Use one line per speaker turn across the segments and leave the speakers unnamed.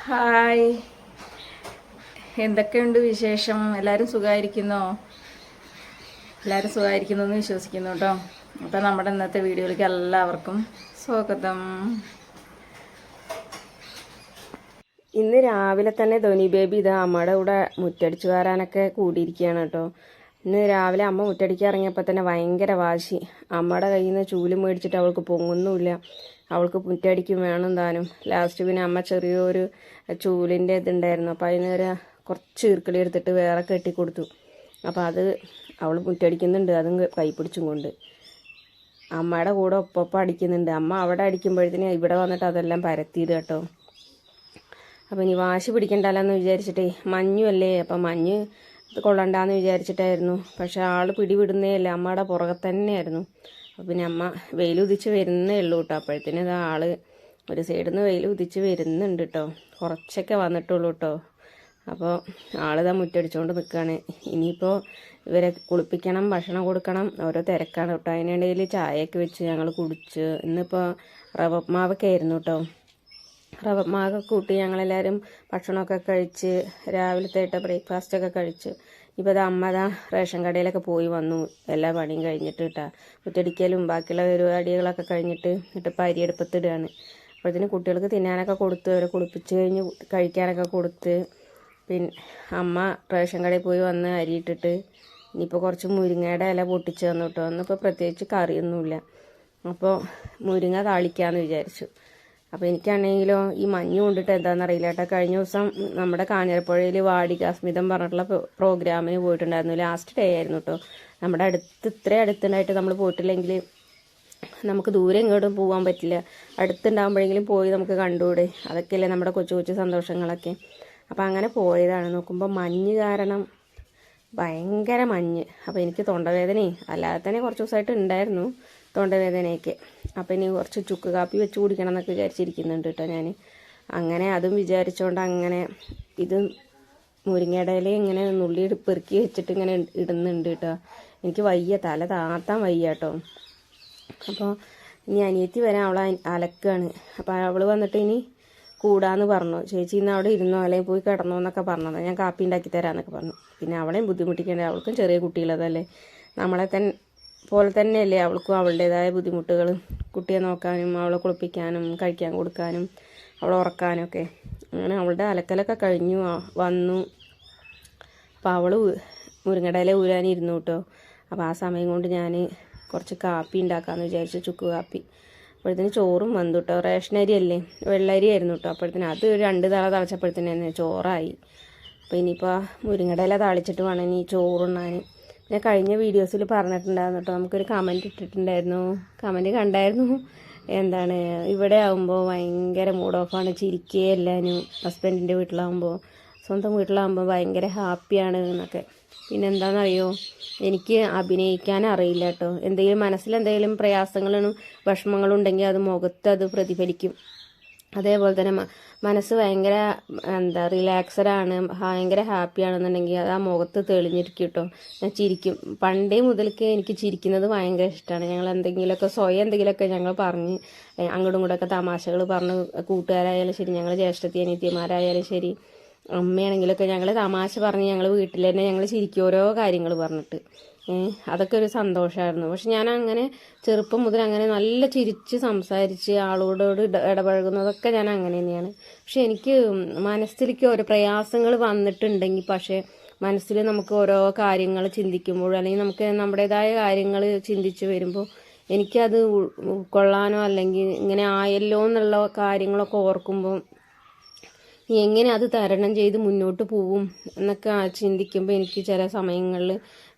Hi, എന്തൊക്കെയുണ്ട് വിശേഷം? എല്ലാവരും സുഖമായിരിക്കുന്നോ? എല്ലാവരും സുഖമായിരിക്കുന്നു എന്ന് വിശ്വസിക്കുന്നു കേട്ടോ. അപ്പോൾ നമ്മുടെ ഇന്നത്തെ വീഡിയോയിലേക്ക് എല്ലാവർക്കും സ്വാഗതം.
ഇന്ന് രാവിലെ തന്നെ ധോനി ബേബി ഇത് അമ്മയുടെ കൂടെ മുറ്റടിച്ചു വരാനൊക്കെ കൂടിയിരിക്കുകയാണ് കേട്ടോ. ഇന്ന് രാവിലെ അമ്മ മുറ്റടിക്കാൻ ഇറങ്ങിയപ്പോൾ തന്നെ ഭയങ്കര വാശി. അമ്മയുടെ കയ്യിൽ നിന്ന് ചൂല് മേടിച്ചിട്ട് അവൾക്ക് പൊങ്ങുന്നുമില്ല. അവൾക്ക് മുറ്റടിക്കും വേണം താനും. ലാസ്റ്റ് പിന്നെ അമ്മ ചെറിയൊരു ചൂലിൻ്റെ ഇതുണ്ടായിരുന്നു, അപ്പോൾ അതിനൊരു കുറച്ച് ഈർക്കിളി എടുത്തിട്ട് വേറെ കെട്ടിക്കൊടുത്തു. അപ്പോൾ അത് അവൾ മുറ്റടിക്കുന്നുണ്ട്, അതും കൈ പിടിച്ചും കൊണ്ട് അമ്മയുടെ കൂടെ ഒപ്പം അടിക്കുന്നുണ്ട്. അമ്മ അവിടെ അടിക്കുമ്പോഴത്തേന് ഇവിടെ വന്നിട്ട് അതെല്ലാം പരത്തിയത് കേട്ടോ. അപ്പോൾ ഇനി വാശി പിടിക്കണ്ടല്ലോ വിചാരിച്ചിട്ടേ, മഞ്ഞുമല്ലേ, അപ്പം മഞ്ഞ് കൊള്ളണ്ടാന്ന് വിചാരിച്ചിട്ടായിരുന്നു. പക്ഷെ ആൾ പിടിവിടുന്നേ അല്ല, അമ്മയുടെ പുറകെ തന്നെയായിരുന്നു. അപ്പോൾ പിന്നെ അമ്മ വെയിൽ ഉദിച്ച് വരുന്നേ ഉള്ളൂ കേട്ടോ. അപ്പോഴത്തേന് ഇത് ആൾ ഒരു സൈഡിൽ നിന്ന് വെയിൽ ഉദിച്ച് വരുന്നുണ്ട് കേട്ടോ. കുറച്ചൊക്കെ വന്നിട്ടുള്ളൂ കേട്ടോ. അപ്പോൾ ആളിതാ മുറ്റടിച്ചുകൊണ്ട് നിൽക്കുകയാണ്. ഇനിയിപ്പോൾ ഇവരെ കുളിപ്പിക്കണം, ഭക്ഷണം കൊടുക്കണം, ഓരോ തിരക്കാണ് കേട്ടോ. അതിനിടയിൽ ചായയൊക്കെ വെച്ച് ഞങ്ങൾ കുടിച്ച്. ഇന്നിപ്പോൾ റവ മാവൊക്കെ ആയിരുന്നു കേട്ടോ. റവ മാവൊക്കെ കൂട്ടി ഞങ്ങളെല്ലാവരും ഭക്ഷണമൊക്കെ കഴിച്ച് രാവിലത്തെ ബ്രേക്ക്ഫാസ്റ്റൊക്കെ കഴിച്ച്. ഇപ്പോൾ അത് അമ്മ റേഷൻ കടയിലൊക്കെ പോയി വന്നു, എല്ലാ പണിയും കഴിഞ്ഞിട്ട് കേട്ടോ. മുറ്റടിക്കലും ബാക്കിയുള്ള പരിപാടികളൊക്കെ കഴിഞ്ഞിട്ട് ഇപ്പോൾ അരിയെടുപ്പത്തിടുകയാണ്. അപ്പോഴത്തേന് കുട്ടികൾക്ക് തിന്നാനൊക്കെ കൊടുത്ത്, അവരെ കുളിപ്പിച്ച് കഴിഞ്ഞ് കഴിക്കാനൊക്കെ കൊടുത്ത്. പിന്നെ അമ്മ റേഷൻ കടയിൽ പോയി വന്ന് അരിയിട്ടിട്ട് ഇനിയിപ്പോൾ കുറച്ച് മുരിങ്ങയുടെ ഇല പൊട്ടിച്ച് തന്നു കേട്ടോ. ഒന്നിപ്പോൾ പ്രത്യേകിച്ച് കറിയൊന്നുമില്ല. അപ്പോൾ മുരിങ്ങ താളിക്കാമെന്ന് വിചാരിച്ചു. അപ്പോൾ എനിക്കാണെങ്കിലോ ഈ മഞ്ഞ് കൊണ്ടിട്ട് എന്താണെന്നറിയില്ല കേട്ടോ. കഴിഞ്ഞ ദിവസം നമ്മുടെ കാഞ്ഞിരപ്പുഴയിൽ വാടികാസ്മിതം പറഞ്ഞിട്ടുള്ള പ്രോഗ്രാമിന് പോയിട്ടുണ്ടായിരുന്നു. ലാസ്റ്റ് ഡേ ആയിരുന്നു കേട്ടോ. നമ്മുടെ ഇത്രയും അടുത്തുണ്ടായിട്ട് നമ്മൾ പോയിട്ടില്ലെങ്കിൽ നമുക്ക് ദൂരെ ഇങ്ങോട്ടും പോകാൻ പറ്റില്ല. അടുത്തുണ്ടാകുമ്പോഴെങ്കിലും പോയി നമുക്ക് കണ്ടുകൂടെ. അതൊക്കെയല്ലേ നമ്മുടെ കൊച്ചു കൊച്ചു സന്തോഷങ്ങളൊക്കെ. അപ്പോൾ അങ്ങനെ പോയതാണ്. നോക്കുമ്പോൾ മഞ്ഞ് കാരണം ഭയങ്കര മഞ്ഞ്. അപ്പോൾ എനിക്ക് തൊണ്ടവേദനയും അല്ലാതെ തന്നെ കുറച്ച് ദിവസമായിട്ട് ഉണ്ടായിരുന്നു തൊണ്ടവേദനയൊക്കെ. അപ്പോൾ ഇനി കുറച്ച് ചുക്ക് കാപ്പി വെച്ച് കുടിക്കണം എന്നൊക്കെ വിചാരിച്ചിരിക്കുന്നുണ്ട് കേട്ടോ ഞാൻ. അങ്ങനെ അതും വിചാരിച്ചുകൊണ്ട് അങ്ങനെ ഇത് മുരിങ്ങയുടെ ഇല ഇങ്ങനെ നുള്ളി പെറുക്കി വെച്ചിട്ട് ഇങ്ങനെ ഇടുന്നുണ്ട് കേട്ടോ. എനിക്ക് വയ്യ, തല താത്താൻ വയ്യ കേട്ടോ. അപ്പോൾ ഇനി അനിയത്തി വരാൻ അവളെ അലക്കുകയാണ്. അപ്പോൾ അവൾ വന്നിട്ട് ഇനി കൂടാന്ന് പറഞ്ഞു. ചേച്ചി ഇന്ന് അവിടെ ഇരുന്നോ അല്ലെങ്കിൽ പോയി കിടന്നോ എന്നൊക്കെ പറഞ്ഞത്. ഞാൻ കാപ്പി ഉണ്ടാക്കി തരാമെന്നൊക്കെ പറഞ്ഞു. പിന്നെ അവളെയും ബുദ്ധിമുട്ടിക്കേണ്ടത്, അവൾക്കും ചെറിയ കുട്ടികളതല്ലേ, നമ്മളെ പോലെ തന്നെയല്ലേ അവൾക്കും അവളുടേതായ ബുദ്ധിമുട്ടുകൾ. കുട്ടിയെ നോക്കാനും അവളെ കുളിപ്പിക്കാനും കഴിക്കാൻ കൊടുക്കാനും അവളെ ഉറക്കാനും ഒക്കെ. അങ്ങനെ അവളുടെ അലക്കലൊക്കെ കഴിഞ്ഞു വന്നു. അപ്പോൾ അവൾ മുരിങ്ങയുടെ ഇല ഊരാനിരുന്നു കേട്ടോ. അപ്പോൾ ആ സമയം കൊണ്ട് ഞാൻ കുറച്ച് കാപ്പി ഉണ്ടാക്കാമെന്ന് വിചാരിച്ചു, ചുക്ക് കാപ്പി. അപ്പോഴത്തേന് ചോറും വന്നു കേട്ടോ. റേഷനരി അല്ലേ, വെള്ളരി ആയിരുന്നു കേട്ടോ. അപ്പോഴത്തേന് അത് 2 തള തളച്ചപ്പോഴത്തേന് തന്നെ ചോറായി. അപ്പോൾ ഇനിയിപ്പോൾ മുരിങ്ങയുടെ ഇല താളിച്ചിട്ട് വേണം ഇനി ചോറുണ്ണാൻ. ഞാൻ കഴിഞ്ഞ വീഡിയോസിൽ പറഞ്ഞിട്ടുണ്ടായിരുന്നു കേട്ടോ. നമുക്കൊരു കമൻറ്റ് ഇട്ടിട്ടുണ്ടായിരുന്നു, കമൻറ്റ് കണ്ടായിരുന്നു. എന്താണ്, ഇവിടെ ആകുമ്പോൾ ഭയങ്കര മൂഡ് ഓഫാണ്, ചിരിക്കേ എല്ലാവരും. ഹസ്ബൻഡിൻ്റെ വീട്ടിലാകുമ്പോൾ, സ്വന്തം വീട്ടിലാകുമ്പോൾ ഭയങ്കര ഹാപ്പിയാണ് എന്നൊക്കെ. പിന്നെ എന്താണെന്നറിയോ, എനിക്ക് അഭിനയിക്കാൻ അറിയില്ല കേട്ടോ. എന്തെങ്കിലും മനസ്സിലെന്തെങ്കിലും പ്രയാസങ്ങളും വിഷമങ്ങളും ഉണ്ടെങ്കിൽ അത് മുഖത്ത് അത് പ്രതിഫലിക്കും. അതേപോലെ തന്നെ മനസ്സ് ഭയങ്കര റിലാക്സഡാണ്, ഭയങ്കര ഹാപ്പിയാണെന്നുണ്ടെങ്കിൽ അത് ആ മുഖത്ത് തെളിഞ്ഞിരിക്കും കേട്ടോ. ഞാൻ ചിരിക്കും. പണ്ടേ മുതൽക്ക് എനിക്ക് ചിരിക്കുന്നത് ഭയങ്കര ഇഷ്ടമാണ്. ഞങ്ങൾ എന്തെങ്കിലുമൊക്കെ സ്വയം എന്തെങ്കിലുമൊക്കെ ഞങ്ങൾ പറഞ്ഞ് അങ്ങോട്ടും ഇങ്ങോട്ടൊക്കെ തമാശകൾ പറഞ്ഞ്, കൂട്ടുകാരായാലും ശരി, ഞങ്ങൾ ജ്യേഷ്ഠത്തി അനിയത്തിമാരായാലും ശരി, അമ്മയാണെങ്കിലൊക്കെ ഞങ്ങൾ തമാശ പറഞ്ഞ് ഞങ്ങൾ വീട്ടിൽ തന്നെ ഞങ്ങൾ ചിരിക്കും ഓരോ കാര്യങ്ങൾ പറഞ്ഞിട്ട്. അതൊക്കെ ഒരു സന്തോഷമായിരുന്നു. പക്ഷെ ഞാൻ അങ്ങനെ ചെറുപ്പം മുതൽ അങ്ങനെ നല്ല ചിരിച്ച് സംസാരിച്ച് ആളോടോട് ഇടപഴകുന്നതൊക്കെ ഞാൻ അങ്ങനെ തന്നെയാണ്. പക്ഷെ എനിക്ക് മനസ്സിലേക്ക് ഓരോ പ്രയാസങ്ങൾ വന്നിട്ടുണ്ടെങ്കിൽ, പക്ഷേ മനസ്സിൽ നമുക്ക് ഓരോ കാര്യങ്ങൾ ചിന്തിക്കുമ്പോൾ അല്ലെങ്കിൽ നമുക്ക് നമ്മുടേതായ കാര്യങ്ങൾ ചിന്തിച്ച് വരുമ്പോൾ എനിക്കത് ഉൾക്കൊള്ളാനോ അല്ലെങ്കിൽ ഇങ്ങനെ ആയല്ലോ എന്നുള്ള കാര്യങ്ങളൊക്കെ ഓർക്കുമ്പോൾ എങ്ങനെ അത് തരണം ചെയ്ത് മുന്നോട്ട് പോവും എന്നൊക്കെ ചിന്തിക്കുമ്പോൾ എനിക്ക് ചില സമയങ്ങളിൽ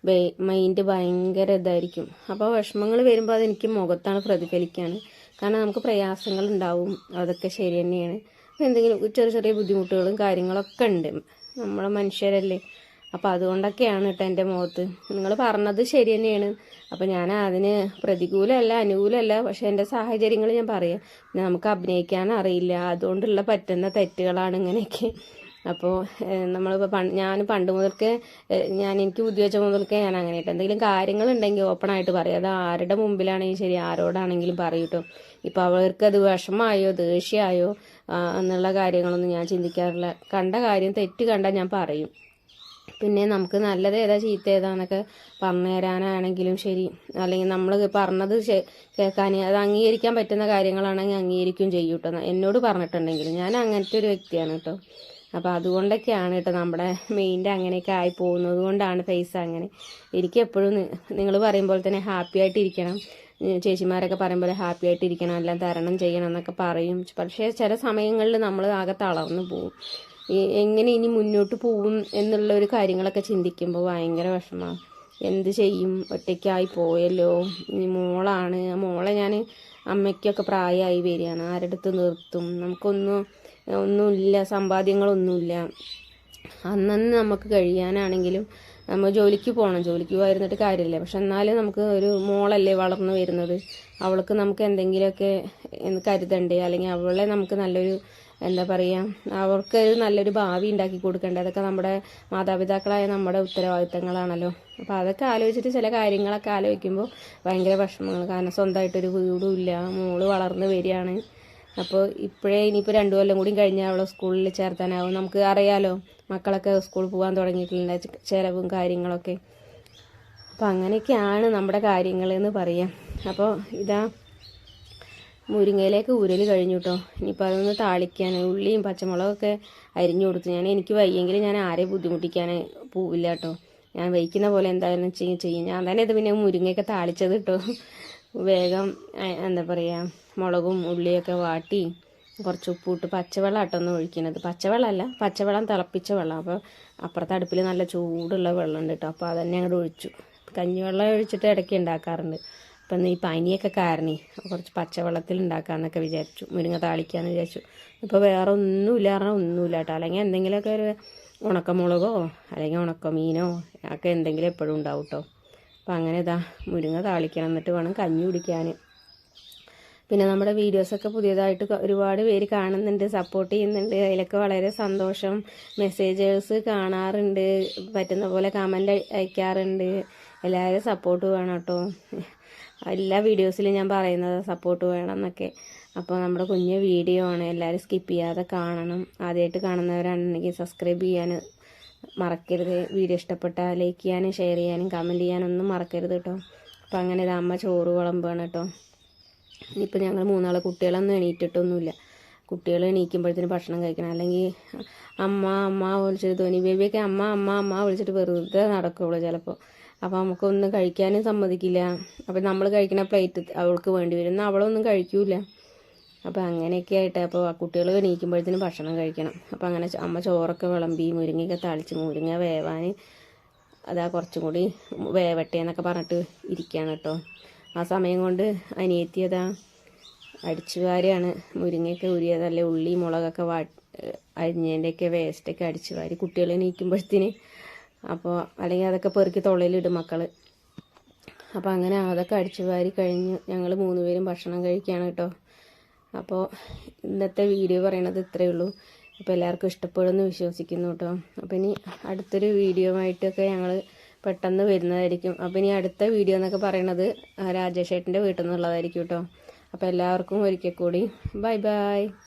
മൈൻഡ് ഭയങ്കര ഇതായിരിക്കും. അപ്പോൾ വിഷമങ്ങൾ വരുമ്പോൾ അതെനിക്ക് മുഖത്താണ് പ്രതിഫലിക്കുകയാണ്. കാരണം നമുക്ക് പ്രയാസങ്ങൾ ഉണ്ടാവും, അതൊക്കെ ശരി തന്നെയാണ്. എന്തെങ്കിലും ചെറിയ ചെറിയ ബുദ്ധിമുട്ടുകളും കാര്യങ്ങളൊക്കെ ഉണ്ട്, നമ്മളെ മനുഷ്യരല്ലേ. അപ്പോൾ അതുകൊണ്ടൊക്കെയാണ് കേട്ടോ എൻ്റെ മുഖത്ത്. നിങ്ങൾ പറഞ്ഞത് ശരി തന്നെയാണ്. അപ്പോൾ ഞാൻ അതിന് പ്രതികൂലമല്ല അനുകൂലമല്ല, പക്ഷേ എൻ്റെ സാഹചര്യങ്ങൾ ഞാൻ പറയാം. പിന്നെ നമുക്ക് അഭിനയിക്കാൻ അറിയില്ല, അതുകൊണ്ടുള്ള പറ്റുന്ന തെറ്റുകളാണ് ഇങ്ങനെയൊക്കെ. അപ്പോൾ നമ്മളിപ്പോൾ ഞാൻ പണ്ട് മുതൽക്കേ എനിക്ക് ബുദ്ധി വെച്ച മുതൽക്കേ ഞാൻ അങ്ങനെ കേട്ടോ. എന്തെങ്കിലും കാര്യങ്ങളുണ്ടെങ്കിൽ ഓപ്പണായിട്ട് പറയും. അത് ആരുടെ മുമ്പിലാണെങ്കിലും ശരി, ആരോടാണെങ്കിലും പറയും കേട്ടോ. ഇപ്പോൾ അവർക്കത് വിഷമമായോ ദേഷ്യമായോ എന്നുള്ള കാര്യങ്ങളൊന്നും ഞാൻ ചിന്തിക്കാറില്ല. കണ്ട കാര്യം തെറ്റ് കണ്ടാൽ ഞാൻ പറയും. പിന്നെ നമുക്ക് നല്ലത് ഏതാ ചീത്ത ഏതാന്നൊക്കെ പറഞ്ഞു തരാനാണെങ്കിലും ശരി, അല്ലെങ്കിൽ നമ്മൾ പറഞ്ഞത് കേൾക്കാൻ അത് അംഗീകരിക്കാൻ പറ്റുന്ന കാര്യങ്ങളാണെങ്കിൽ അംഗീകരിക്കുകയും ചെയ്യും കേട്ടോ. എന്നോട് പറഞ്ഞിട്ടുണ്ടെങ്കിൽ ഞാൻ അങ്ങനത്തെ ഒരു വ്യക്തിയാണ് കേട്ടോ. അപ്പോൾ അതുകൊണ്ടൊക്കെയാണ് കേട്ടോ നമ്മുടെ മെയിൻ്റെ അങ്ങനെയൊക്കെ ആയി പോകുന്നത് കൊണ്ടാണ് ഫേസ് അങ്ങനെ. എനിക്ക് എപ്പോഴും നിങ്ങൾ പറയുമ്പോൾ തന്നെ ഹാപ്പി ആയിട്ടിരിക്കണം, ചേച്ചിമാരൊക്കെ പറയുമ്പോൾ ഹാപ്പി ആയിട്ടിരിക്കണം, എല്ലാം തരണം ചെയ്യണം എന്നൊക്കെ പറയും. പക്ഷേ ചില സമയങ്ങളിൽ നമ്മൾ ആകെ തളർന്നു പോകും. എങ്ങനെ ഇനി മുന്നോട്ട് പോവും എന്നുള്ള ഒരു കാര്യങ്ങളൊക്കെ ചിന്തിക്കുമ്പോൾ ഭയങ്കര വിഷമമാണ്. എന്ത് ചെയ്യും, ഒറ്റയ്ക്കായി പോയല്ലോ. ഇനി മോളെ ഞാൻ അമ്മയ്ക്കൊക്കെ പ്രായമായി വരികയാണ്, ആരെടുത്ത് നിർത്തും, ഒന്നുമില്ല, സമ്പാദ്യങ്ങളൊന്നുമില്ല. അന്നന്ന് നമുക്ക് കഴിയാനാണെങ്കിലും നമ്മൾ ജോലിക്ക് പോകണം, ജോലിക്ക് പോയിരുന്നിട്ട് കാര്യമില്ല. പക്ഷെ എന്നാലും നമുക്ക് ഒരു മോളല്ലേ വളർന്നു വരുന്നത്, അവൾക്ക് നമുക്ക് എന്തെങ്കിലുമൊക്കെ കരുതണ്ടേ, അല്ലെങ്കിൽ അവളെ നമുക്ക് നല്ലൊരു എന്താ പറയുക, അവർക്ക് നല്ലൊരു ഭാവി ഉണ്ടാക്കി കൊടുക്കേണ്ടത് അതൊക്കെ നമ്മുടെ മാതാപിതാക്കളായ നമ്മുടെ ഉത്തരവാദിത്തങ്ങളാണല്ലോ. അപ്പോൾ അതൊക്കെ ആലോചിച്ചിട്ട് ചില കാര്യങ്ങളൊക്കെ ആലോചിക്കുമ്പോൾ ഭയങ്കര വിഷമങ്ങൾ. കാരണം സ്വന്തമായിട്ടൊരു വീടും ഇല്ല, മോള് വളർന്നു വരികയാണ്. അപ്പോൾ ഇപ്പോഴേ ഇനിയിപ്പോൾ 2 കൊല്ലം കൂടി കഴിഞ്ഞാൽ അവളെ സ്കൂളിൽ ചേർത്താനാവും. നമുക്ക് അറിയാലോ, മക്കളൊക്കെ സ്കൂളിൽ പോകാൻ തുടങ്ങിയിട്ടുണ്ട്, ചിലവും കാര്യങ്ങളൊക്കെ. അപ്പോൾ അങ്ങനെയൊക്കെയാണ് നമ്മുടെ കാര്യങ്ങൾ എന്ന് പറയാം. അപ്പോൾ ഇതാ മുരിങ്ങയിലേക്ക് ഉരൽ കഴിഞ്ഞു കേട്ടോ. ഇനിയിപ്പോൾ അതൊന്ന് താളിക്കാൻ ഉള്ളിയും പച്ചമുളകൊക്കെ അരിഞ്ഞു കൊടുത്തു. എനിക്ക് വയ്യെങ്കിൽ ഞാൻ ആരെയും ബുദ്ധിമുട്ടിക്കാൻ പോവില്ല കേട്ടോ. ഞാൻ വയ്ക്കുന്ന പോലെ എന്തായാലും ചെയ്യും. ഞാൻ തന്നെ ഇത് പിന്നെ മുരിങ്ങയൊക്കെ താളിച്ചത് കേട്ടോ. വേഗം എന്താ പറയുക, മുളകും ഉള്ളിയൊക്കെ വാട്ടി കുറച്ച് ഉപ്പിട്ട് പച്ചവെള്ളം ആട്ടൊന്നും ഒഴിക്കുന്നത്. പച്ചവെള്ളമല്ല, പച്ചവെള്ളം തിളപ്പിച്ച വെള്ളം. അപ്പോൾ അപ്പുറത്തെ അടുപ്പിൽ നല്ല ചൂടുള്ള വെള്ളം ഉണ്ട് കേട്ടോ. അപ്പോൾ അതന്നെ അങ്ങോട്ട് ഒഴിച്ചു. കഞ്ഞിവെള്ളം ഒഴിച്ചിട്ട് ഇടയ്ക്ക് ഉണ്ടാക്കാറുണ്ട്. അപ്പം ഈ പനിയൊക്കെ കാരണം കുറച്ച് പച്ചവെള്ളത്തിൽ ഉണ്ടാക്കാമെന്നൊക്കെ വിചാരിച്ചു, മുരിങ്ങ താളിക്കാമെന്ന് വിചാരിച്ചു. ഇപ്പോൾ വേറെ ഒന്നുമില്ല കേട്ടോ. അല്ലെങ്കിൽ എന്തെങ്കിലുമൊക്കെ ഒരു ഉണക്കമുളകോ അല്ലെങ്കിൽ ഉണക്കമീനോ ഒക്കെ എന്തെങ്കിലും എപ്പോഴും ഉണ്ടാവും കേട്ടോ. അപ്പം അങ്ങനെ ഇതാ മുരിങ്ങ താളിക്കണം, എന്നിട്ട് വേണം കഞ്ഞി കുടിക്കാൻ. പിന്നെ നമ്മുടെ വീഡിയോസൊക്കെ പുതിയതായിട്ട് ഒരുപാട് പേര് കാണുന്നുണ്ട്, സപ്പോർട്ട് ചെയ്യുന്നുണ്ട്. അതിലൊക്കെ വളരെ സന്തോഷം. മെസ്സേജേഴ്സ് കാണാറുണ്ട്, പറ്റുന്ന പോലെ കമൻ്റ് അയക്കാറുണ്ട്. എല്ലാവരും സപ്പോർട്ട് വേണം കേട്ടോ. എല്ലാ വീഡിയോസിലും ഞാൻ പറയുന്നത് സപ്പോർട്ട് വേണം എന്നൊക്കെ. അപ്പോൾ നമ്മുടെ കുഞ്ഞ് വീഡിയോ ആണ്, എല്ലാവരും സ്കിപ്പ് ചെയ്യാതെ കാണണം. ആദ്യമായിട്ട് കാണുന്നവരാണെങ്കിൽ സബ്സ്ക്രൈബ് ചെയ്യാൻ മറക്കരുത്. വീഡിയോ ഇഷ്ടപ്പെട്ടാൽ ലൈക്ക് ചെയ്യാനും ഷെയർ ചെയ്യാനും കമൻറ്റ് ചെയ്യാനൊന്നും മറക്കരുത് കേട്ടോ. അപ്പോൾ അങ്ങനെ ഇത് അമ്മ ചോറ് വിളമ്പാണ് കേട്ടോ. ഇനിയിപ്പോൾ ഞങ്ങൾ 3 കുട്ടികളൊന്നും എണീറ്റിട്ടൊന്നുമില്ല. കുട്ടികൾ എണീക്കുമ്പോഴത്തേന് ഭക്ഷണം കഴിക്കണം. അല്ലെങ്കിൽ അമ്മ വിളിച്ചിട്ട് ധോനി ബേബിയൊക്കെ അമ്മ വിളിച്ചിട്ട് വെറുതെ നടക്കുള്ളൂ ചിലപ്പോൾ. അപ്പോൾ നമുക്കൊന്നും കഴിക്കാനും സമ്മതിക്കില്ല. അപ്പോൾ നമ്മൾ കഴിക്കുന്ന പ്ലേറ്റ് അവൾക്ക് വേണ്ടി വരും, എന്നാൽ അവളൊന്നും കഴിക്കൂല. അപ്പോൾ അങ്ങനെയൊക്കെ ആയിട്ട് അപ്പോൾ കുട്ടികൾ എണീക്കുമ്പോഴത്തേനും ഭക്ഷണം കഴിക്കണം. അപ്പോൾ അങ്ങനെ അമ്മ ചോറൊക്കെ വിളമ്പി മുരിങ്ങയൊക്കെ താളിച്ച് മുരിങ്ങ വേവാൻ അതാ കുറച്ചും കൂടി വേവട്ടെ എന്നൊക്കെ പറഞ്ഞിട്ട് ഇരിക്കുകയാണ് കേട്ടോ. ആ സമയം കൊണ്ട് അനിയത്തി അതാ അടിച്ചു വാരിയാണ്. മുരിങ്ങയൊക്കെ ഉരിയതല്ലേ, ഉള്ളി മുളകൊക്കെ അരിഞ്ഞതിൻ്റെയൊക്കെ വേസ്റ്റൊക്കെ അടിച്ചു വാരി കുട്ടികൾ എണീക്കുമ്പോഴത്തേന്. അപ്പോൾ അല്ലെങ്കിൽ അതൊക്കെ പെറുക്കി തൊള്ളയിലിടും മക്കൾ. അപ്പോൾ അങ്ങനെ അതൊക്കെ അടിച്ചു വാരി കഴിഞ്ഞ് ഞങ്ങൾ 3 പേരും ഭക്ഷണം കഴിക്കുകയാണ് കേട്ടോ. അപ്പോൾ ഇന്നത്തെ വീഡിയോ പറയണത് ഇത്രയേ ഉള്ളൂ. അപ്പോൾ എല്ലാവർക്കും ഇഷ്ടപ്പെടുമെന്ന് വിശ്വസിക്കുന്നു കേട്ടോ. അപ്പോൾ ഇനി അടുത്തൊരു വീഡിയോ ആയിട്ടൊക്കെ ഞങ്ങൾ പെട്ടെന്ന് വരുന്നതായിരിക്കും. അപ്പോൾ ഇനി അടുത്ത വീഡിയോ എന്നൊക്കെ പറയണത് രാജേഷ് ഏട്ടൻ്റെ വീട്ടിൽ നിന്നുള്ളതായിരിക്കും കേട്ടോ. അപ്പോൾ എല്ലാവർക്കും ഒരിക്കൽ കൂടി ബൈ.